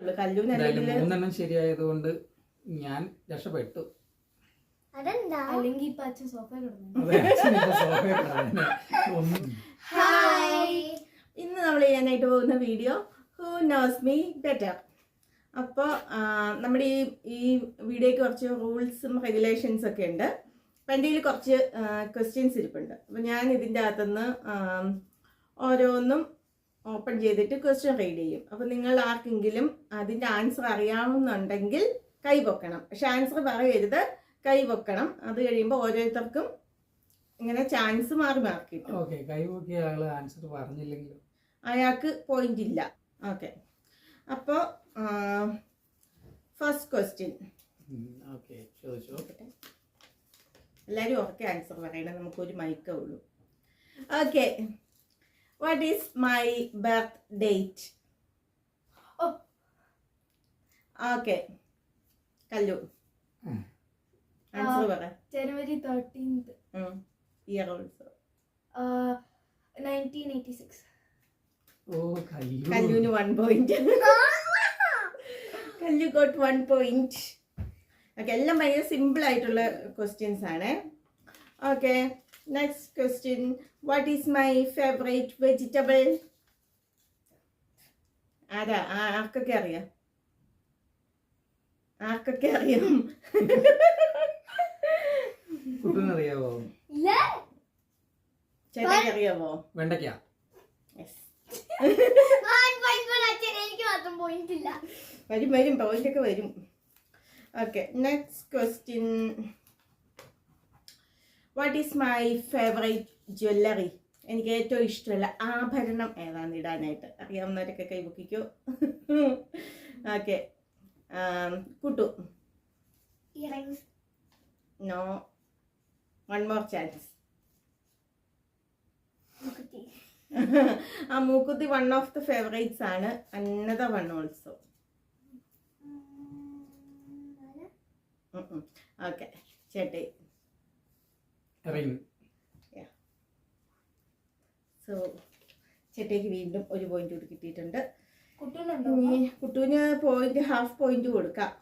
മൂന്നെണ്ണം ശരിയായതുകൊണ്ട് ഞാൻ രക്ഷപ്പെട്ടു. ഇന്ന് നമ്മൾ ചെയ്യാനായിട്ട് പോകുന്ന video who knows me better. അപ്പോൾ നമ്മുടെ ഈ വീഡിയോയ്ക്ക് കുറച്ച് റൂൾസും റെഗുലേഷൻസ് ഒക്കെ ഉണ്ട്. അപ്പം എൻ്റെ കയ്യിൽ കുറച്ച് ക്വസ്റ്റ്യൻസ് ഇരിപ്പുണ്ട്. അപ്പം ഞാൻ ഇതിൻ്റെ അകത്തുനിന്ന് ഓരോന്നും ഓപ്പൺ ചെയ്തിട്ട് ക്വസ്റ്റ്യൻ റീഡ് ചെയ്യും. അപ്പം നിങ്ങൾ ആർക്കെങ്കിലും അതിൻ്റെ ആൻസർ അറിയാവുന്നുണ്ടെങ്കിൽ കൈ പൊക്കണം. പക്ഷെ ആൻസർ പറയരുത്, കൈ പൊക്കണം. അത് കഴിയുമ്പോൾ ഓരോരുത്തർക്കും ഇങ്ങനെ ചാൻസ് മാറി കിട്ടും. ആൻസർ പറഞ്ഞില്ലെങ്കിൽ അയാൾക്ക് പോയിന്റ് ഇല്ല. ഓക്കെ, അപ്പോൾ ഫസ്റ്റ് ക്വസ്റ്റ്യൻ. എല്ലാവരും ഓക്കെ ആൻസർ പറയണം, നമുക്കൊരു മൈക്കേ ഉള്ളൂ. Okay, what is my birth date? Okay, Kallu answer പറ. January 13th. Year also. 1986. കല്ലുവിന് 1 point. കല്ലു ഗോട്ട് 1 point. ഓക്കെ, എല്ലാം ഭയങ്കര സിമ്പിൾ ആയിട്ടുള്ള ക്വസ്റ്റ്യൻസ് ആണ്. Okay, next question. What is my favourite vegetable? ആർക്കൊക്കെ അറിയാം? അറിയാവോ? ചേട്ടൻ അറിയാവോ? വെണ്ടയ്ക്ക. വരും പോയിന്റ് ഒക്കെ വരും. Okay, next question. What is my favourite jewellery? എനിക്ക് ഏറ്റവും ഇഷ്ടമുള്ള ആഭരണം ഏതാണെന്ന് ഇടാനായിട്ട് അറിയാവുന്നവരൊക്കെ കൈപൊക്കിക്കോ. Okay, Kuttu. No, one more chance. ആ മൂക്കുത്തി വൺ ഓഫ് ദ ഫേവറേറ്റ്സ് ആണ്. Another one also. ഓക്കെ, ചേട്ടേ. സോ ചേട്ടയ്ക്ക് വീണ്ടും ഒരു പോയിന്റ് കൂടി കിട്ടിയിട്ടുണ്ട്. കുട്ടുവിന് ഹാഫ് പോയിന്റ് കൊടുക്കാം.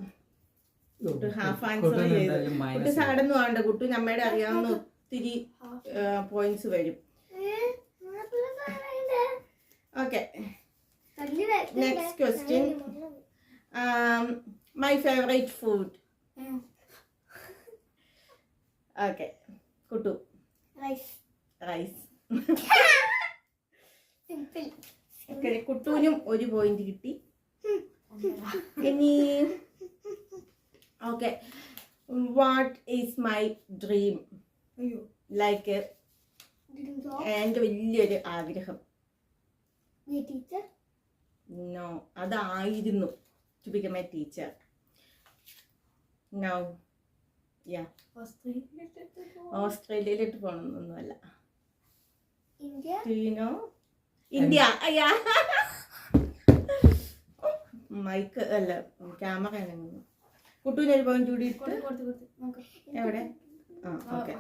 കുട്ടു ഹാഫ് ആൻസർ ചെയ്തു. കുട്ടു സാടൊന്നും ആവണ്ട. കുട്ടു നമ്മയുടെ അറിയാവുന്ന ഒത്തിരി പോയിന്റ്സ് വരും. Okay, next question. My favourite food? Okay, Kuttu. Rice. കുട്ടുവിനും ഒരു പോയിന്റ് കിട്ടി. ഇനി okay, what is my dream? Like എൻ്റെ വലിയൊരു ആഗ്രഹം. നോ, അതായിരുന്നു to become a teacher. No, yeah, ഓസ്ട്രേലിയയിലോട്ട് പോകണമെന്നൊന്നുമല്ല. ഇന്ത്യ. അയ്യാ, മൈക്ക് അല്ല, ക്യാമറ ആണെന്ന്. കുട്ടുവിനൊരു പോയിന്റ് കൂടി ഇട്ട്. എവിടെ? ഓക്കെ,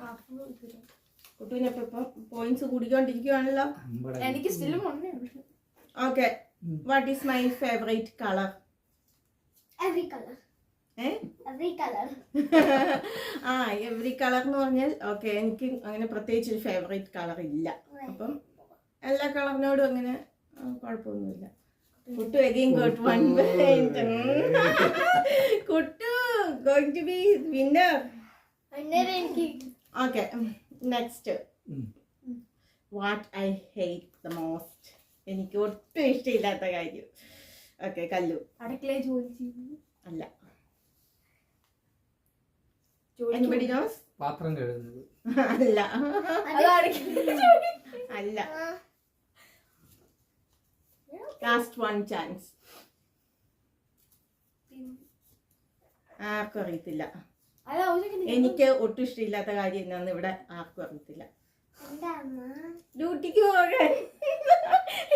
കുട്ടുവിനപ്പം ഇപ്പം പോയിന്റ്സ് കൂടിക്കൊണ്ടിരിക്കുവാണല്ലോ. എനിക്ക് സ്റ്റിലും. Okay, what is my favourite colour? Every colour. Every colour എന്ന് പറഞ്ഞാൽ ഓക്കെ, എനിക്ക് അങ്ങനെ പ്രത്യേകിച്ച് ഒരു ഫേവറേറ്റ് കളർ ഇല്ല. അപ്പം എല്ലാ കളറിനോടും അങ്ങനെ കുഴപ്പമൊന്നുമില്ല. Kuttu again got 1 point. Kuttu going to be winner. Okay, next. What I hate the most? എനിക്ക് ഒട്ടും ഇഷ്ടമില്ലാത്ത കാര്യം. ഓക്കെ, കല്ലു. അടുക്കളയിൽ ജോലി ചെയ്യുന്നു? അല്ല. Anybody knows? പാത്രം കഴുകുന്നത്? അല്ല. അല്ല. Last 1 chance. ആർക്കും അറിയത്തില്ല. എനിക്ക് ഒട്ടും ഇഷ്ടമില്ലാത്ത കാര്യം എന്നാന്ന് ഇവിടെ ആർക്കും അറിയത്തില്ല. ഡ്യൂട്ടിക്ക് പോകാൻ.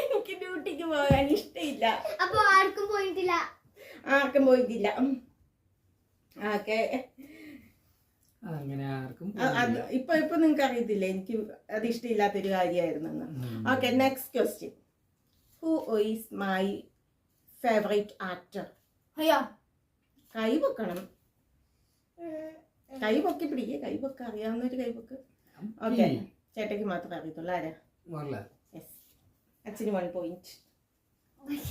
എനിക്ക് ഡ്യൂട്ടിക്ക് പോകാൻ ഇഷ്ടമില്ല. അപ്പൊ ആർക്കും പോയിട്ടില്ല. ഓക്കെ, അങ്ങനെ ആർക്കും ഇപ്പൊ നിങ്ങൾക്ക് അറിയത്തില്ല എനിക്ക് അത് ഇഷ്ടമില്ലാത്തൊരു കാര്യമായിരുന്നെന്ന്. Okay, next question. Who is my favourite actor? അയ്യാ കൈ പൊക്കണം. കൈ പൊക്കി പിടിക്കുക. കൈ പൊക്ക അറിയാവുന്നൊരു കൈ പൊക്ക്. ഓക്കെ, ചേട്ടയ്ക്ക് മാത്രമേ അറിയത്തുള്ളൂ. ആരാ? മോഹൻലാൽ. യെസ്. അച്ഛന് 1 point.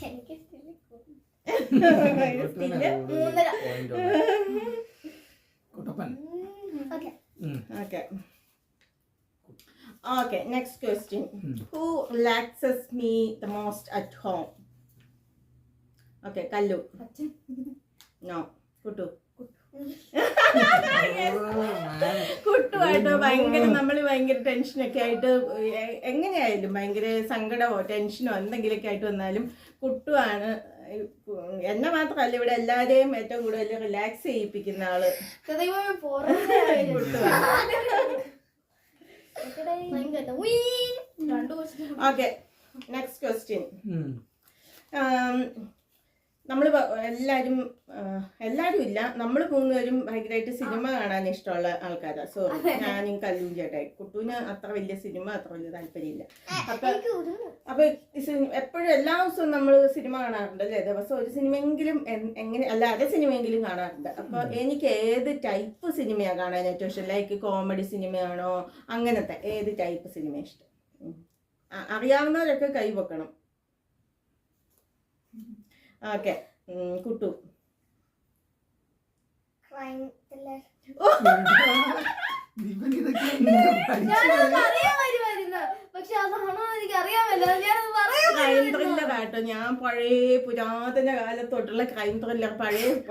എനിക്ക് still Kuttappan. okay. Okay. Okay, next question. Who relaxes me the most at home? Okay, Kallu. അച്ഛൻ. No, Kuttu. കുട്ടുമായിട്ട് ഭയങ്കര നമ്മൾ ഭയങ്കര ടെൻഷനൊക്കെ ആയിട്ട് എങ്ങനെയായാലും ഭയങ്കര സങ്കടമോ ടെൻഷനോ എന്തെങ്കിലുമൊക്കെ ആയിട്ട് വന്നാലും കുട്ടുവാണ്. എന്നെ മാത്രമല്ല ഇവിടെ എല്ലാവരെയും ഏറ്റവും കൂടുതൽ റിലാക്സ് ചെയ്യിപ്പിക്കുന്ന ആള് ദൈവമേ, പുറമേ കുട്ടുവാണ്. ഭയങ്കര രണ്ടു ദിവസത്തിൽ ഓക്കെ, നെക്സ്റ്റ് ക്വസ്റ്റ്യൻ. നമ്മൾ എല്ലാവരും ഇല്ല, നമ്മൾ 3 പേരും ഭയങ്കരമായിട്ട് സിനിമ കാണാൻ ഇഷ്ടമുള്ള ആൾക്കാരാ. സോറി, ഞാനും കല്ലും ചേട്ടായി. കുട്ടൂന് അത്ര വലിയ സിനിമ അത്ര വലിയ താല്പര്യമില്ല. അപ്പൊ എപ്പോഴും എല്ലാ ദിവസവും നമ്മൾ സിനിമ കാണാറുണ്ട് അല്ലേ? ദിവസം ഒരു സിനിമയെങ്കിലും എങ്ങനെ അല്ലാതെ സിനിമയെങ്കിലും കാണാറുണ്ട്. അപ്പൊ എനിക്ക് ഏത് ടൈപ്പ് സിനിമയാണ് കാണാൻ ഏറ്റവും ഇഷ്ടം? ലൈക്ക് കോമഡി സിനിമയാണോ, അങ്ങനത്തെ ഏത് ടൈപ്പ് സിനിമ ഇഷ്ടം? അറിയാവുന്നവരൊക്കെ കൈ പൊക്കണം. ഓക്കെ, കുട്ടു. പക്ഷെ അതാണോ എനിക്ക് അറിയാമല്ലോ. ക്രൈം ത്രില്ലർ ആട്ടോ. ഞാൻ പഴയ പുരാതന കാലത്തോട്ടുള്ള ക്രൈം ത്രില്ലർ,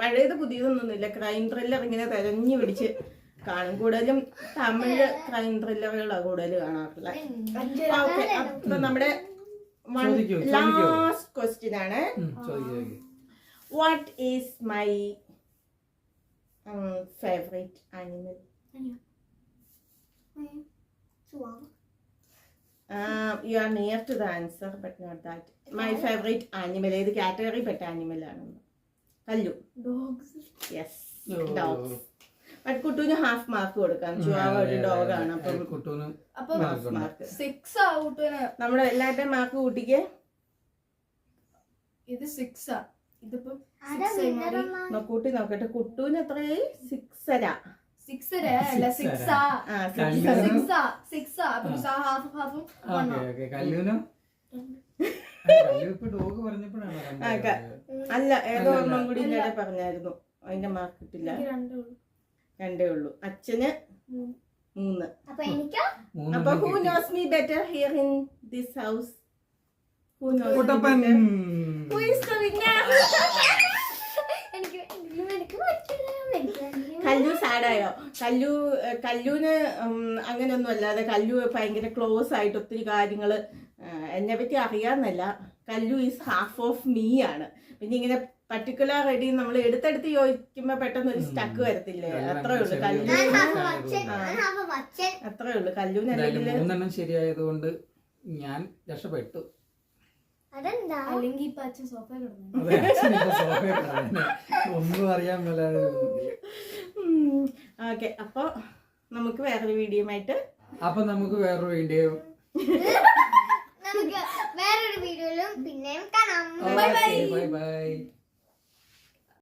പഴയത് പുതിയതൊന്നുമില്ല, ക്രൈം ത്രില്ലർ ഇങ്ങനെ തെരഞ്ഞു പിടിച്ച് കാണും. കൂടുതലും തമിഴ് ക്രൈം ത്രില്ലറുകളാണ് കൂടുതൽ കാണാറുള്ളത്. ഓക്കെ, അപ്പൊ നമ്മുടെ ലാസ്റ്റ് ക്വസ്റ്റ്യൻ ആണ്. What is my favourite animal? You are near to the answer but not that. My favorite animal, ഏത് കാറ്റഗറി പെട്ട ആനിമൽ ആണെന്ന്? കല്ലു. Yes, dogs. ബട്ട് കുട്ടുവിന് ഹാഫ് മാർക്ക് കൊടുക്കാം. ചുവാവ ഒരു ഡോഗ് ആണ്. അപ്പം ഹാഫ് മാർക്ക്. 6 ആ കുട്ടുവിന്. നമ്മുടെ എല്ലാവരുടെയും മാർക്ക് കൂട്ടിക്ക്. ഇത് 6 ആ. ഇതിപ്പം കൂട്ടി നോക്കട്ടെ. കുട്ടുവിന് എത്രയായി? 6.5. 6 അല്ല 6 ആ. 6 ആ. അപ്പം ഹാഫ് ഹാഫും അല്ല, ഏതോ ഒന്നും കൂടി ഇന്നലെ പറഞ്ഞായിരുന്നു. അതിന്റെ മാർക്ക് കിട്ടില്ല. 2 ഉള്ളൂ. അച്ഛന് 3. അപ്പൊ who knows me better here in this house? Who knows me better? Who is the winner? കല്ലു സാഡായോ? കല്ലുവിന് അങ്ങനെയൊന്നും അല്ലാതെ കല്ലു ഭയങ്കര ക്ലോസ് ആയിട്ട് ഒത്തിരി കാര്യങ്ങൾ എന്നെ പറ്റി അറിയാന്നല്ല. കല്ലു ഈസ് ഹാഫ് ഓഫ് മീ ആണ്. പിന്നെ ഇങ്ങനെ പർട്ടിക്കുലർ ആയിട്ട് നമ്മൾ എടുത്തെടുത്ത് ചോദിക്കുമ്പോ പെട്ടെന്ന് ഒരു സ്റ്റക്ക് വരത്തില്ലേ? അത്രേ ഉള്ളു. അത്രേ ഉള്ളു. കല്ലുവിന് 3 ശരിയായതുകൊണ്ട് ഞാൻ രക്ഷപ്പെട്ടു. അല്ലെങ്കിൽ ഇപ്പൊ അച്ഛൻ സോഫയിൽ കിടന്നു. ഒന്നും അറിയാൻ മേലാതെ. ഓക്കെ, അപ്പൊ നമുക്ക് വേറൊരു വീഡിയോ ആയിട്ട് നമുക്ക് വേറൊരു വീഡിയോയിലും പിന്നെയും കാണാം. Bye bye.